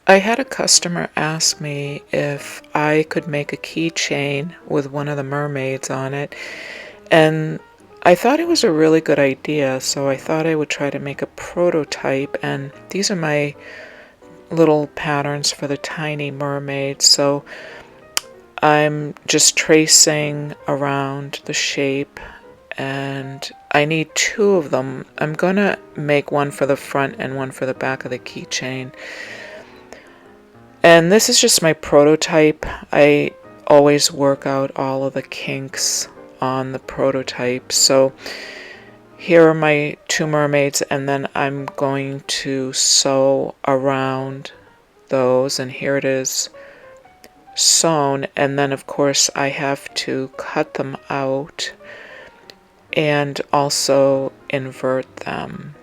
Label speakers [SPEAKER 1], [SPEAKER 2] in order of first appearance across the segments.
[SPEAKER 1] I had a customer ask me if I could make a keychain with one of the mermaids on it, and I thought it was a really good idea, so I thought I would try to make a prototype, and these are my little patterns for the tiny mermaid. So I'm just tracing around the shape, and I need two of them. I'm gonna make one for the front and one for the back of the keychain. And this is just my prototype. I always work out all of the kinks on the prototype. So here are my two mermaids, and then I'm going to sew around those, and here it is sewn. And then of course I have to cut them out and also invert them.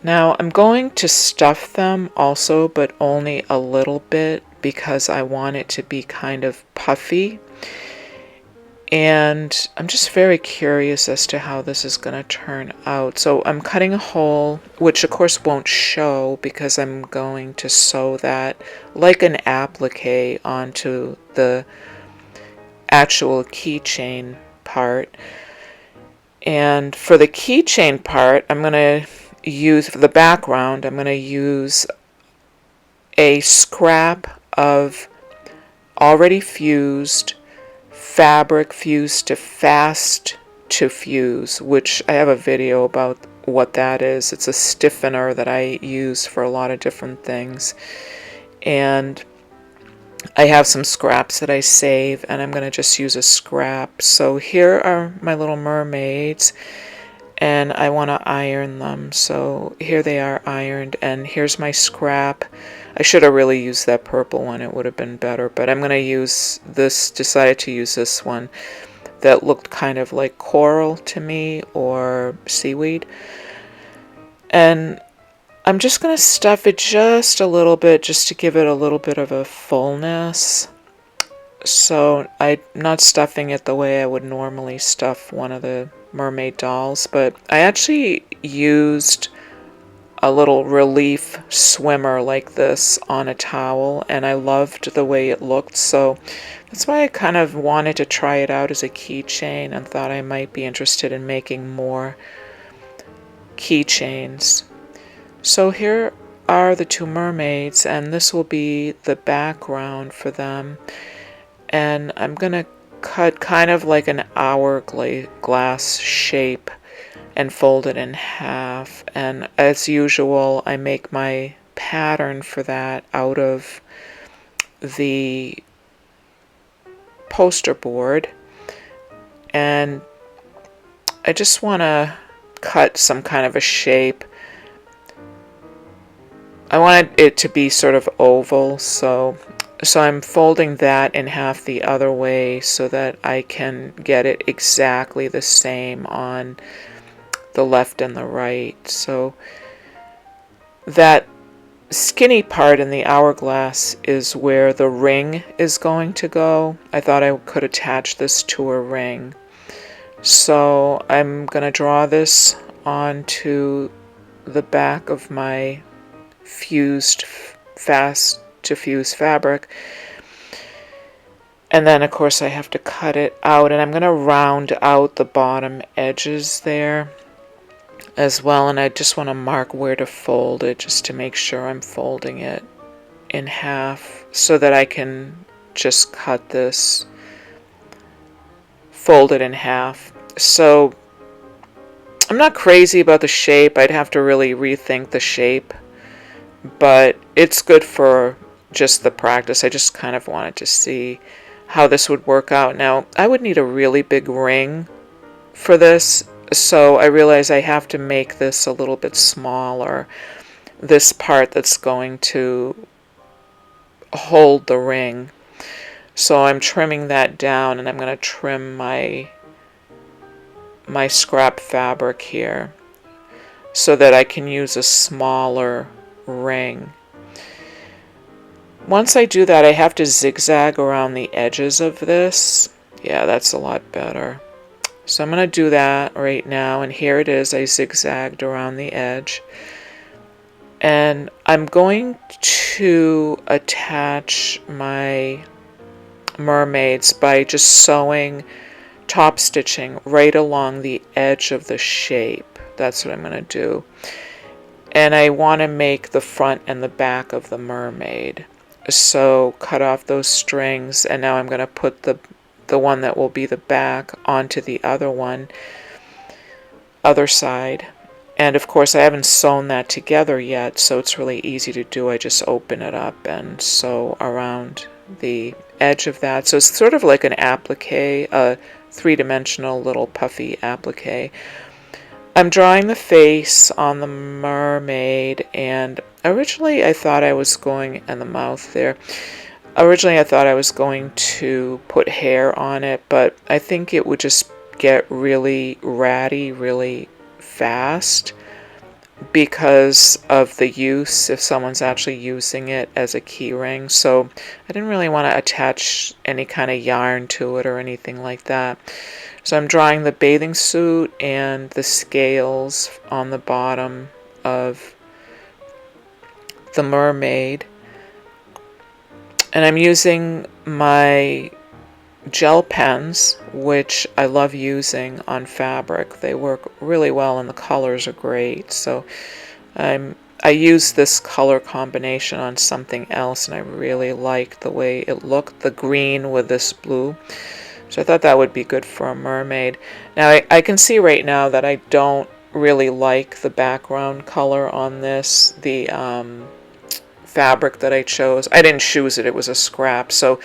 [SPEAKER 1] Now I'm going to stuff them also, but only a little bit because I want it to be kind of puffy. And I'm just very curious as to how this is going to turn out. So I'm cutting a hole, which of course won't show because I'm going to sew that like an applique onto the actual keychain part. And for the keychain part, I'm going to use, for the background, I'm going to use a scrap of already fused fabric fused to fast to fuse, which I have a video about what that is. It's a stiffener that I use for a lot of different things. And I have some scraps that I save, and I'm going to just use a scrap. So here are my little mermaids, and I want to iron them. So here they are ironed, and here's my scrap. I should have really used that purple one, it would have been better, but I'm going to use this, decided to use this one that looked kind of like coral to me, or seaweed. And I'm just going to stuff it just a little bit, just to give it a little bit of a fullness. So I'm not stuffing it the way I would normally stuff one of the mermaid dolls, but I actually used a little relief swimmer like this on a towel, and I loved the way it looked, so that's why I kind of wanted to try it out as a keychain and thought I might be interested in making more keychains. So here are the two mermaids, and this will be the background for them, and I'm gonna cut kind of like an hourglass shape and fold it in half. And as usual, I make my pattern for that out of the poster board, and I just want to cut some kind of a shape. I wanted it to be sort of oval, so I'm folding that in half the other way so that I can get it exactly the same on the left and the right. So that skinny part in the hourglass is where the ring is going to go. I thought I could attach this to a ring. So I'm going to draw this onto the back of my fused, fast to fuse fabric. And then of course I have to cut it out, and I'm going to round out the bottom edges there as well, and I just want to mark where to fold it just to make sure I'm folding it in half so that I can just cut this, fold it in half. So I'm not crazy about the shape. I'd have to really rethink the shape, but it's good for just the practice. I just kind of wanted to see how this would work out. Now I would need a really big ring for this, so I realize I have to make this a little bit smaller, this part that's going to hold the ring. So I'm trimming that down, and I'm going to trim my scrap fabric here so that I can use a smaller ring. Once I do that, I have to zigzag around the edges of this. Yeah, that's a lot better. So I'm going to do that right now, and here it is. I zigzagged around the edge. And I'm going to attach my mermaids by just sewing, top stitching right along the edge of the shape. That's what I'm going to do. And I want to make the front and the back of the mermaid. So cut off those strings, and now I'm going to put the one that will be the back onto the other side. And of course I haven't sewn that together yet, so it's really easy to do. I just open it up and sew around the edge of that. So it's sort of like an applique, a three-dimensional little puffy applique. I'm drawing the face on the mermaid, and originally I thought I was going, and the mouth there. Originally I thought I was going to put hair on it, but I think it would just get really ratty really fast because of the use, if someone's actually using it as a key ring. So I didn't really want to attach any kind of yarn to it or anything like that. So I'm drawing the bathing suit and the scales on the bottom of the mermaid. And I'm using my gel pens, which I love using on fabric. They work really well and the colors are great. So I used this color combination on something else and I really liked the way it looked, the green with this blue. So I thought that would be good for a mermaid. Now I can see right now that I don't really like the background color on this. The fabric that I chose, I didn't choose it, it was a scrap. So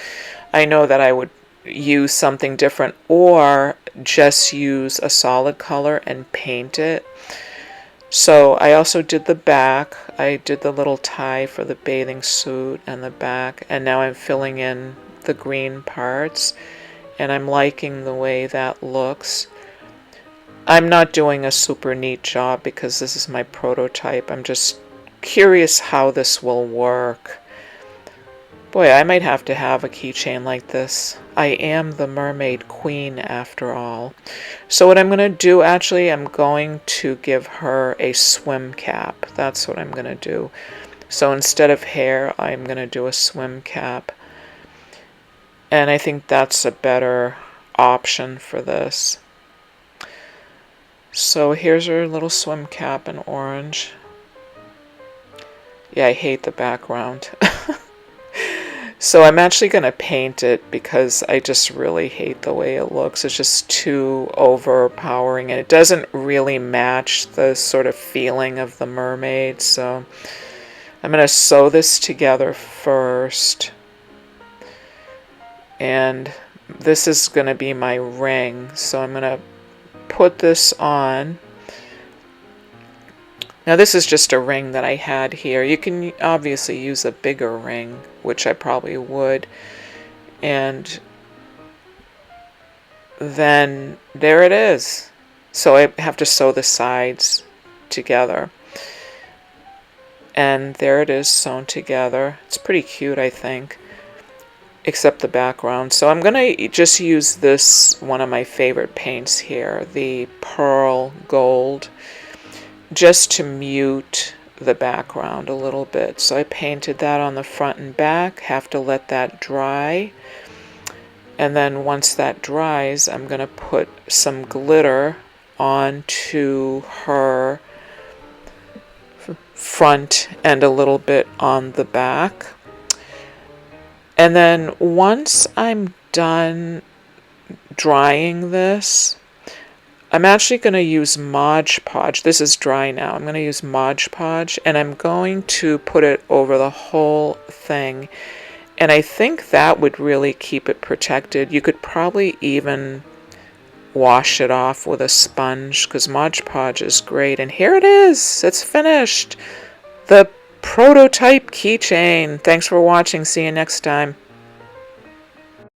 [SPEAKER 1] I know that I would use something different or just use a solid color and paint it. So I also did the back. I did the little tie for the bathing suit and the back, and now I'm filling in the green parts, and I'm liking the way that looks. I'm not doing a super neat job because this is my prototype. I'm just curious how this will work. Boy, I might have to have a keychain like this. I am the mermaid queen after all. So what I'm going to do, actually, I'm going to give her a swim cap. That's what I'm going to do. So instead of hair, I'm going to do a swim cap. And I think that's a better option for this. So here's her little swim cap in orange. Yeah, I hate the background. So I'm actually going to paint it because I just really hate the way it looks. It's just too overpowering and it doesn't really match the sort of feeling of the mermaid. So I'm going to sew this together first. And this is going to be my ring. So I'm going to put this on. Now this is just a ring that I had here. You can obviously use a bigger ring, which I probably would. And then there it is. So I have to sew the sides together. And there it is sewn together. It's pretty cute, I think, except the background. So I'm going to just use this, one of my favorite paints here, the Pearl Gold, just to mute the background a little bit. So I painted that on the front and back, have to let that dry. And then once that dries, I'm going to put some glitter onto her front and a little bit on the back. And then once I'm done drying this, I'm actually going to use Mod Podge. This is dry now. I'm going to use Mod Podge, and I'm going to put it over the whole thing. And I think that would really keep it protected. You could probably even wash it off with a sponge because Mod Podge is great. And here it is. It's finished. The prototype keychain. Thanks for watching. See you next time.